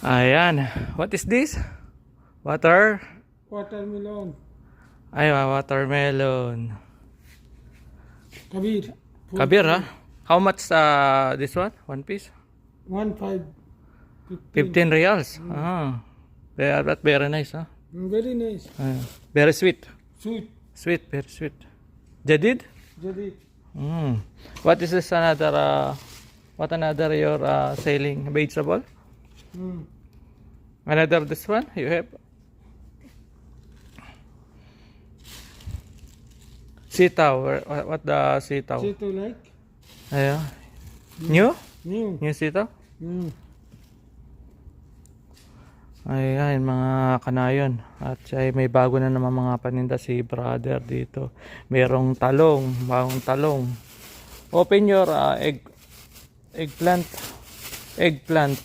Ayan. What is this? Water? Watermelon. Ay, watermelon. Kabir. Kabir, ha? How much this one? One piece? 1 5 15 reals. But very nice, huh? Very nice. Very sweet. Sweet. Sweet, very sweet. Jadid? Jadi. What is this another, what another your selling vegetable? Another this one you have? Sitaw. What the sitaw? Sito like? Ayan. New? New. New sitaw? Ayan, mga kanayon. At ay may bago na naman mga paninda si brother dito. Merong talong, bagong talong. Open your eggplant. Eggplant.